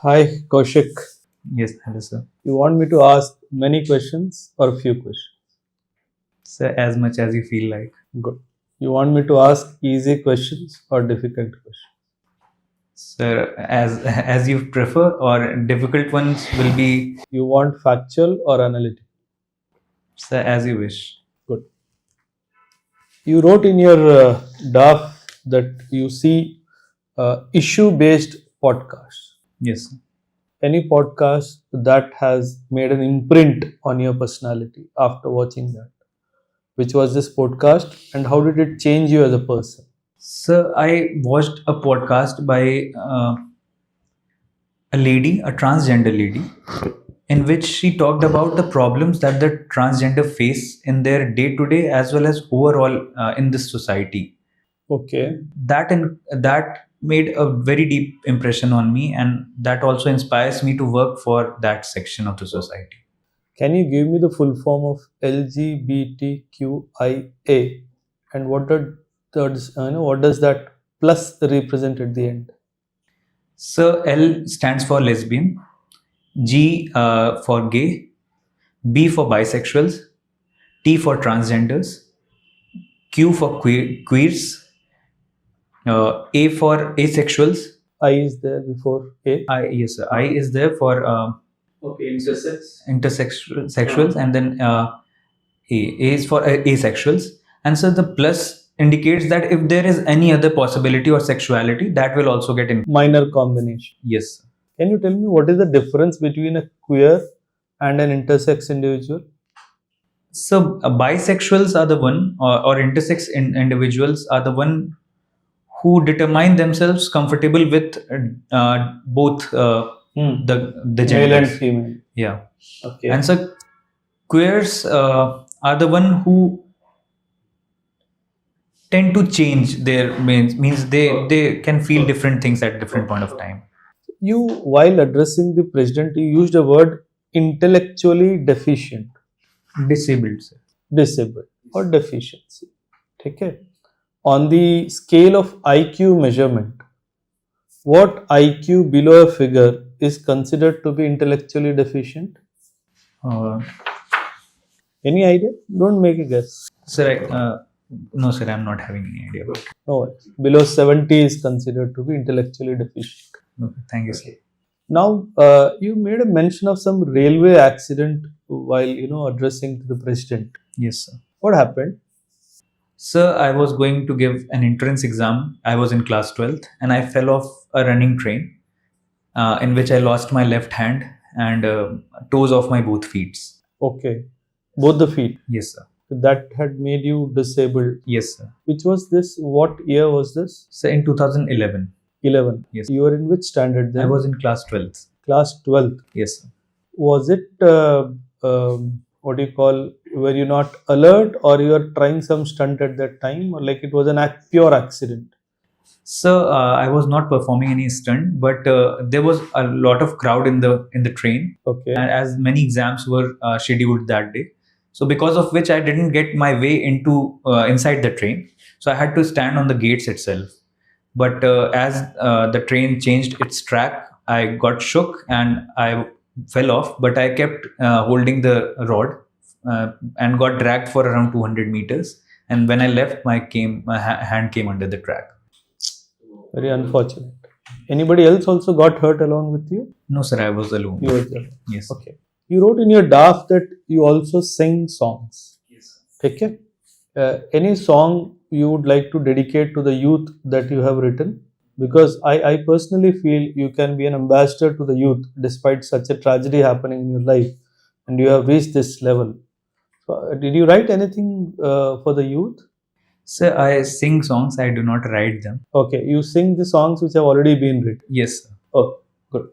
Hi, Kaushik. Yes, hello, sir. You want me to ask many questions or a few questions? Sir, as much as you feel like. Good. You want me to ask easy questions or difficult questions? Sir, as you prefer, or difficult ones will be, You want factual or analytical? sir, as you wish. Good. You wrote in your draft that you see issue-based podcasts. Yes, sir. Any podcast that has made an imprint on your personality after watching that? Which was this podcast, and how did it change you as a person? Sir, I watched a podcast by a lady, a transgender lady, in which she talked about the problems that the transgender face in their day-to-day as well as overall in this society. Okay. That made a very deep impression on me, and that also inspires me to work for that section of the society. Can you give me the full form of LGBTQIA and what does that plus represent at the end? So L stands for lesbian, G for gay, B for bisexuals, T for transgenders, Q for queers, A for asexuals. I is there before A. Yes, sir. I is there for intersexuals, and then A is for asexuals. And so the plus indicates that if there is any other possibility or sexuality, that will also get in. Minor combination. Yes, sir. Can you tell me what is the difference between a queer and an intersex individual? So bisexuals are the one, or intersex individuals are the one who determine themselves comfortable with both the Male genders. and female. Yeah. Okay. And so queers are the one who tend to change their means they can feel different things at different point of time. You, while addressing the president, you used a word intellectually deficient. Disabled, sir. Disabled or deficiency. Okay. On the scale of IQ measurement, what IQ below a figure is considered to be intellectually deficient? Any idea? Don't make a guess. Sir, no, sir, I'm not having any idea about it. No, below 70 is considered to be intellectually deficient. Okay, thank you, sir. Now, you made a mention of some railway accident while addressing to the president. Yes, sir. What happened? Sir, I was going to give an entrance exam. I was in class 12th and I fell off a running train in which I lost my left hand and toes of my both feet. Okay. Both the feet. Yes, sir. That had made you disabled. Yes, sir. Which was this? What year was this? So in 2011. 11. Yes. You were in which standard then? I was in class 12th. Class 12th. Yes, sir. Was it, what do you call, were you not alert or you were trying some stunt at that time, or like it was an pure accident? So I was not performing any stunt, but there was a lot of crowd in the train. Okay. And as many exams were scheduled that day. So because of which I didn't get my way into inside the train. So I had to stand on the gates itself. But as the train changed its track, I got shook and I fell off. But I kept holding the rod and got dragged for around 200 meters. And when I left, my hand came under the track. Very unfortunate. Anybody else also got hurt along with you? No, sir, I was alone. You were there. Yes. Okay. You wrote in your draft that you also sing songs. Yes. Okay. Any song you would like to dedicate to the youth that you have written? Because I personally feel you can be an ambassador to the youth despite such a tragedy happening in your life, and you have reached this level. So, did you write anything for the youth? Sir, I sing songs, I do not write them. Okay, you sing the songs which have already been written. Yes, sir. Oh, good.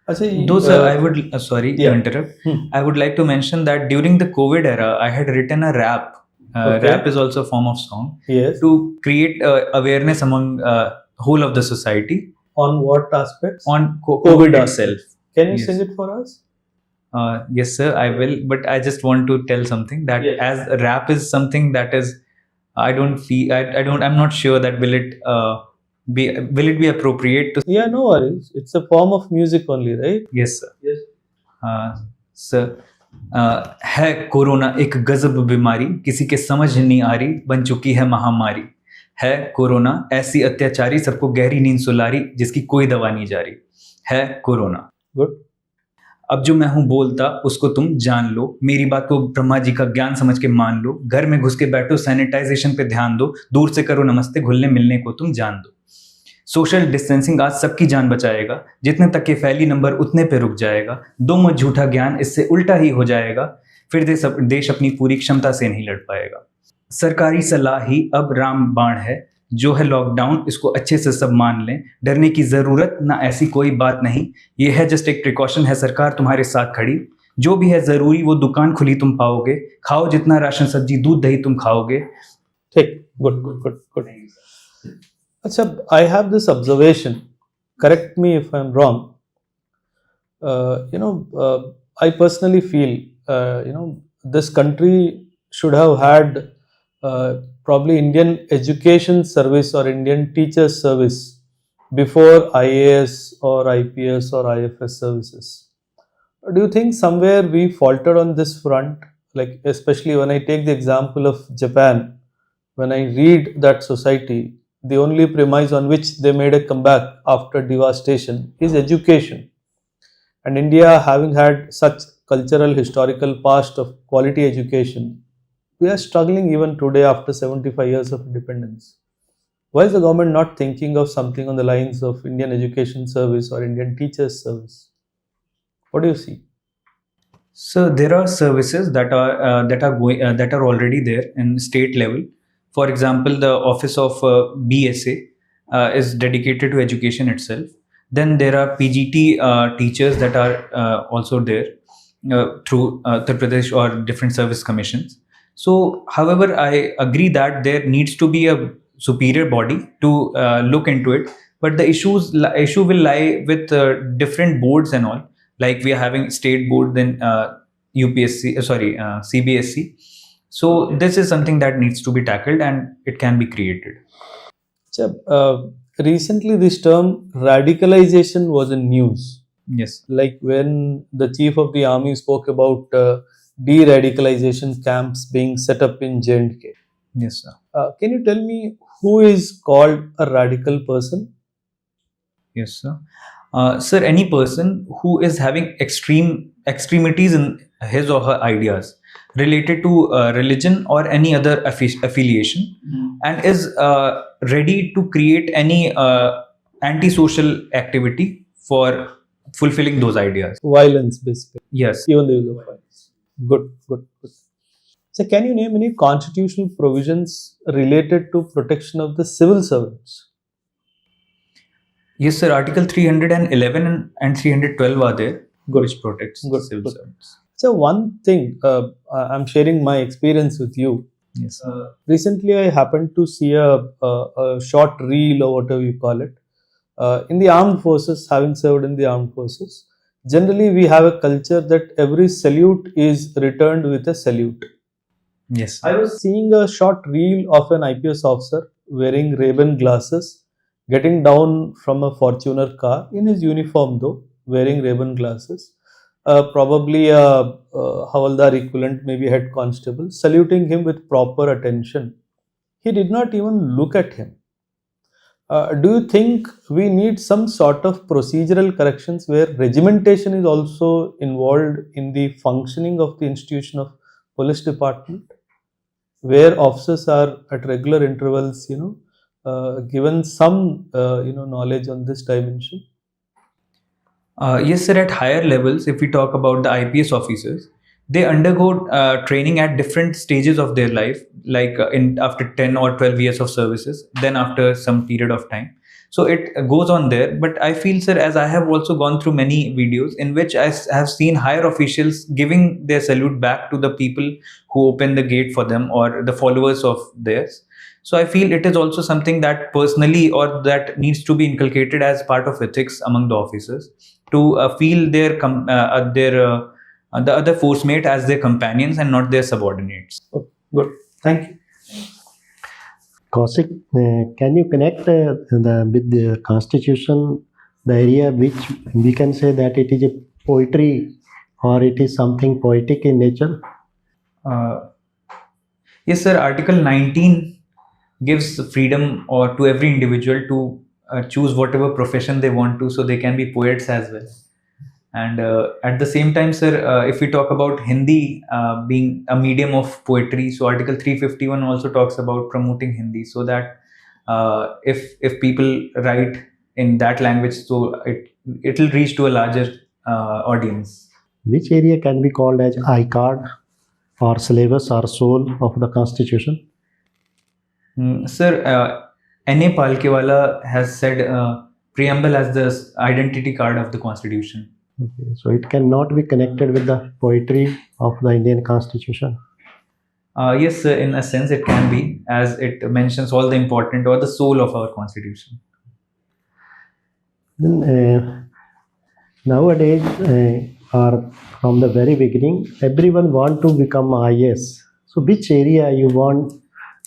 Though, sir, I would, sorry to interrupt. I would like to mention that during the COVID era, I had written a rap. Okay. Rap is also a form of song. Yes. To create awareness among whole of the society. On what aspects? On COVID itself. Can you sing it for us? Yes, sir, I will. But I just want to tell something that as rap is something that is, I'm not sure that will it will it be appropriate to? Yeah, no worries. It's a form of music only, right? Yes, sir. Yes. Sir, है corona एक गजब बीमारी, किसी के समझ नहीं आ रही, बन चुकी है महामारी। है कोरोना ऐसी अत्याचारी, सबको गहरी नींद सुला रही, जिसकी कोई दवा नहीं जा रही। है कोरोना। गुड। अब जो मैं हूं बोलता उसको तुम जान लो, मेरी बात को ब्रह्मा जी का ज्ञान समझ के मान लो, घर में घुस के बैठो, सैनिटाइजेशन पे ध्यान दो, दूर से करो नमस्ते, घुलने मिलने को तुम जान दो। सोशल डिस्टेंसिंग आज सबकी जान बचाएगा, जितने तक के फैली नंबर उतने पे रुक जाएगा, दो मत झूठा ज्ञान इससे उल्टा ही हो जाएगा, फिर देश अपनी पूरी क्षमता से नहीं लड़ पाएगा। सरकारी सलाह ही अब राम बाण है, जो है लॉकडाउन इसको अच्छे से सब मान लें, डरने की जरूरत ना ऐसी कोई बात नहीं, ये है जस्ट एक प्रिकॉशन है, सरकार तुम्हारे साथ खड़ी, जो भी है जरूरी वो दुकान खुली तुम पाओगे, खाओ जितना राशन सब्जी दूध दही तुम खाओगे। ठीक, गुड गुड गुड गुड। अच्छा, I have this observation. Correct me if I'm wrong. I personally feel, this country should have had probably Indian Education Service or Indian Teachers Service before IAS or IPS or IFS services. Do you think somewhere we faltered on this front? Like, especially when I take the example of Japan, when I read that society, the only premise on which they made a comeback after devastation is education. And India, having had such cultural, historical past of quality education, we are struggling even today after 75 years of independence. Why is the government not thinking of something on the lines of Indian Education Service or Indian Teachers Service? What do you see? So there are services that are already there in state level. For example, the office of BSA is dedicated to education itself. Then there are PGT teachers that are also there through Uttar Pradesh or different service commissions. So, however, I agree that there needs to be a superior body to look into it. But the issue will lie with different boards and all. Like we are having state board, then UPSC, CBSC. So this is something that needs to be tackled and it can be created. Recently this term radicalization was in news. Yes. Like when the chief of the army spoke about de-radicalization camps being set up in J&K. Yes, sir. Can you tell me who is called a radical person? Yes, sir. Sir, any person who is having extremities in his or her ideas related to religion or any other affiliation, and is ready to create any anti-social activity for fulfilling those ideas. Violence, basically. Yes. Even the use of violence. Good, good, good. So, can you name any constitutional provisions related to protection of the civil servants? Yes, sir. Article 311 and 312 are there, Good. which protects Good. civil servants. So, one thing, I'm sharing my experience with you. Yes. Recently, I happened to see a short reel or whatever you call it. In the armed forces, having served in the armed forces, generally we have a culture that every salute is returned with a salute. Yes. I was seeing a short reel of an IPS officer wearing Ray-Ban glasses, getting down from a Fortuner car in his uniform though, wearing Ray-Ban glasses. Probably a Havaldar equivalent, maybe head constable, saluting him with proper attention. He did not even look at him. Do you think we need some sort of procedural corrections where regimentation is also involved in the functioning of the institution of police department, where officers are at regular intervals, given some, knowledge on this dimension? Yes, sir. At higher levels, if we talk about the IPS officers, they undergo training at different stages of their life, like after 10 or 12 years of services, then after some period of time. So it goes on there. But I feel, sir, as I have also gone through many videos in which I have seen higher officials giving their salute back to the people who open the gate for them or the followers of theirs. So I feel it is also something that personally or that needs to be inculcated as part of ethics among the officers to feel the other force mate as their companions and not their subordinates. Oh, good. Thank you. Kaushik, can you connect with the constitution, the area which we can say that it is a poetry or it is something poetic in nature? Yes, sir. Article 19 gives freedom or to every individual to choose whatever profession they want to, so they can be poets as well. And at the same time, sir, if we talk about Hindi being a medium of poetry, so Article 351 also talks about promoting Hindi, so that if people write in that language, so it'll reach to a larger audience. Which area can be called as I-card or syllabus or soul of the constitution? Sir, N.A. Palkewala has said preamble as the identity card of the constitution. Okay, so it cannot be connected with the poetry of the Indian constitution. Yes, sir, in a sense it can be, as it mentions all the important or the soul of our constitution. Then nowadays, or from the very beginning, everyone want to become IAS. So which area you want,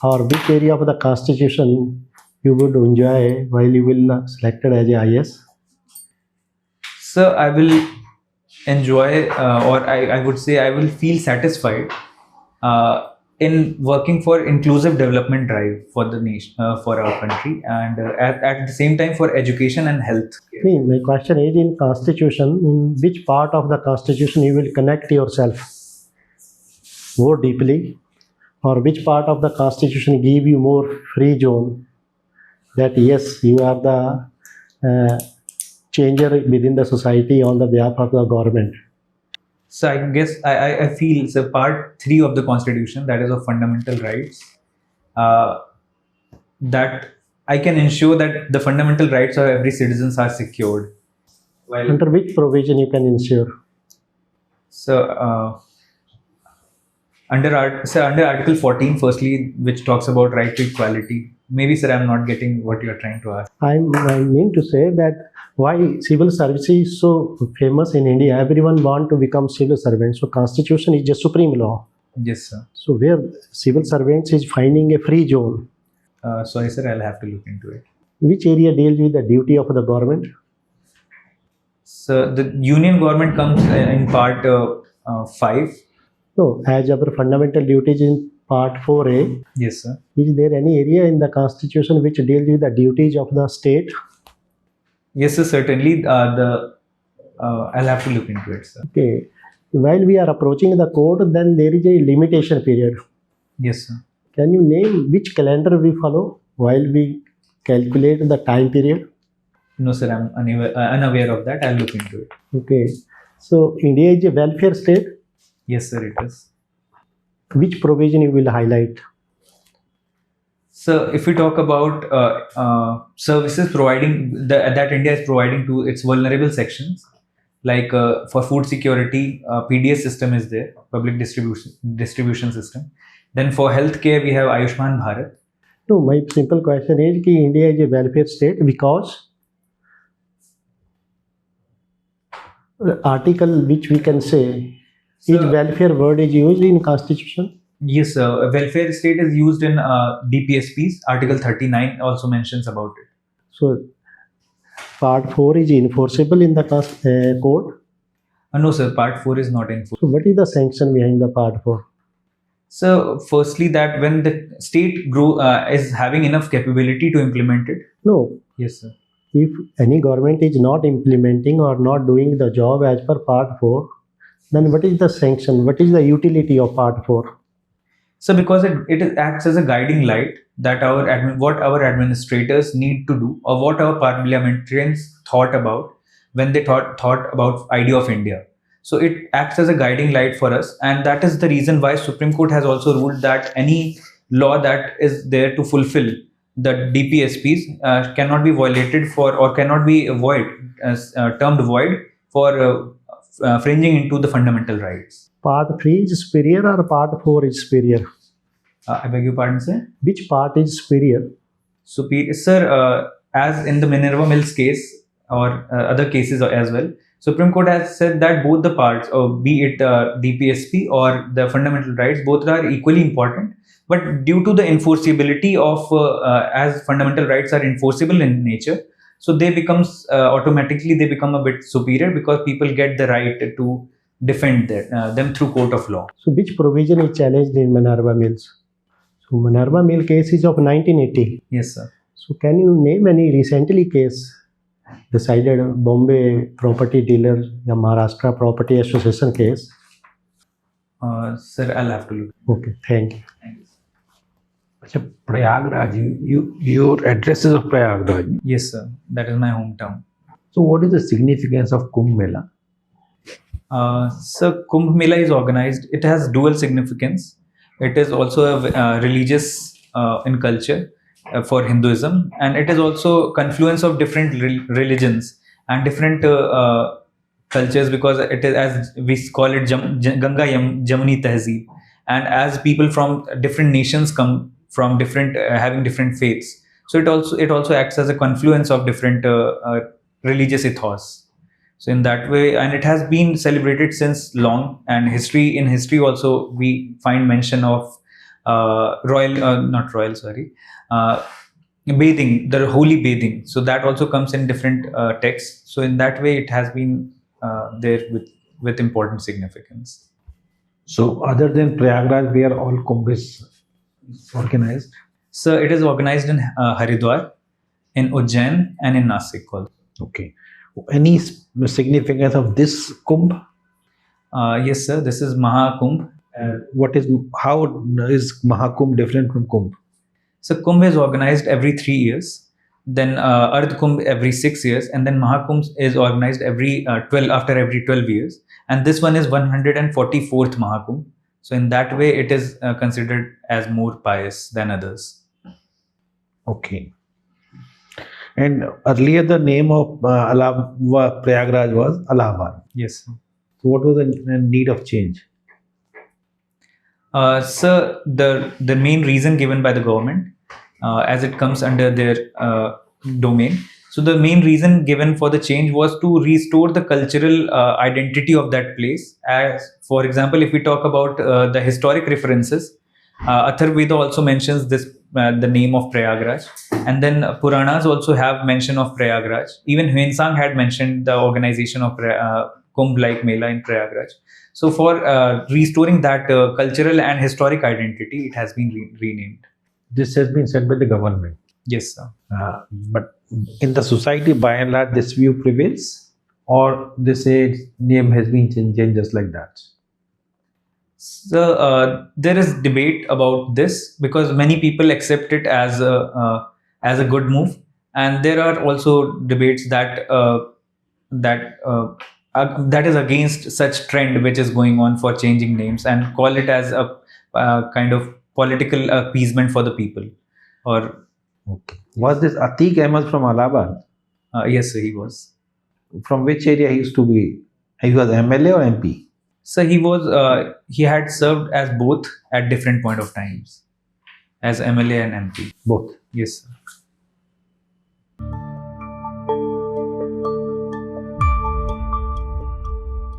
or which area of the constitution you would enjoy while you will selected as a IAS? So I will enjoy, or I would say I will feel satisfied in working for inclusive development drive for the nation, for our country, and at the same time for education and health. My question is, in constitution, in which part of the constitution you will connect yourself more deeply, or which part of the constitution give you more free zone that yes, you are the changer within the society on the behalf of the government? So I guess I feel it's a part 3 of the constitution, that is of fundamental rights, that I can ensure that the fundamental rights of every citizens are secured. Under which provision you can ensure? So under Article 14, firstly, which talks about right to equality. Maybe, sir, I'm not getting what you are trying to ask. I mean to say that why civil service is so famous in India. Everyone want to become civil servants. So constitution is just supreme law. Yes, sir. So where civil servants is finding a free zone. Sorry, sir, I'll have to look into it. Which area deals with the duty of the government? So the union government comes in part 5. No, as our fundamental duties in part 4A. Yes, sir. Is there any area in the constitution which deals with the duties of the state? Yes, sir, certainly. I'll have to look into it, sir. Okay. While we are approaching the court, then there is a limitation period. Yes, sir. Can you name which calendar we follow while we calculate the time period? No, sir, I'm unaware of that. I'll look into it. Okay. So India is a welfare state. Yes, sir, it is. Which provision you will highlight? So if we talk about services providing that India is providing to its vulnerable sections, like for food security, PDS system is there, public distribution system. Then for healthcare, we have Ayushman Bharat. No, my simple question is कि India is a welfare state because article which we can say is welfare word is used in constitution. Yes, welfare state is used in DPSPs. Article 39 also mentions about it. So part 4 is enforceable in the code? No, sir, part 4 is not enforceable. So what is the sanction behind the part 4? So firstly, that when the state is having enough capability to implement it. No. Yes, sir. If any government is not implementing or not doing the job as per part 4, then what is the sanction? What is the utility of part 4? So because it acts as a guiding light that what our administrators need to do, or what our parliamentarians thought about when they thought about idea of India. So it acts as a guiding light for us, and that is the reason why Supreme Court has also ruled that any law that is there to fulfill the DPSPs cannot be violated for, or cannot be termed void for fringing into the fundamental rights. Part 3 is superior or part 4 is superior? I beg your pardon, sir? Which part is superior? Superior, sir, as in the Minerva Mills case or other cases as well, Supreme Court has said that both the parts, or be it DPSP or the fundamental rights, both are equally important. But due to the enforceability of as fundamental rights are enforceable in nature, so they becomes automatically they become a bit superior because people get the right to defend them through court of law. So which provision is challenged in Minerva Mills? So Minerva Mill case is of 1980. Yes, sir. So can you name any recently case decided Bombay property dealer या Maharashtra property association case? Sir, I'll have to look. Okay, thank you. Thank you. अच्छा, Prayagraj, your address is of Prayagraj. Yes, sir. That is my hometown. So what is the significance of Kumbh Mela? So Kumbh Mela is organized. It has dual significance. It is also a religious in culture for Hinduism, and it is also confluence of different religions and different cultures, because it is, as we call it, Ganga Jamuni Tehzeeb, and as people from different nations come from different having different faiths, so it also acts as a confluence of different religious ethos. So in that way, and it has been celebrated since long, and in history also we find mention of bathing, the holy bathing. So that also comes in different texts. So in that way, it has been there with important significance. So other than Prayagraj, where all Kumbh is organized? So it is organized in Haridwar, in Ujjain, and in Nasik also. Okay. Any significance of this Kumbh? Yes, sir. This is Mahakumbh. How is Mahakumbh different from Kumbh? So Kumbh is organized every 3 years, then Ardh Kumbh every 6 years, and then Mahakumbh is organized every 12 years. And this one is 144th Mahakumbh. So in that way, it is considered as more pious than others. Okay. And earlier the name of Prayagraj was Allahabad. Yes, sir. So what was the need of change? So the main reason given by the government, as it comes under their domain, so the main reason given for the change was to restore the cultural identity of that place. As for example, if we talk about the historic references, Atharvaveda also mentions this the name of Prayagraj, and then Puranas also have mention of Prayagraj. Even Huensang had mentioned the organization of Kumbh-like Mela in Prayagraj. So for restoring that cultural and historic identity, it has been renamed. This has been said by the government. Yes, sir. But in the society, by and large, this view prevails, or they say name has been changed just like that. So there is debate about this, because many people accept it as a good move, and there are also debates that that is against such trend which is going on for changing names, and call it as a kind of political appeasement for the people. Or Okay. Was this Atiq Ahmed from Allahabad? yes, sir, he was. From which area he used to be? He was MLA or MP? So he had served as both at different point of times, as MLA and MP. Both. Yes, sir.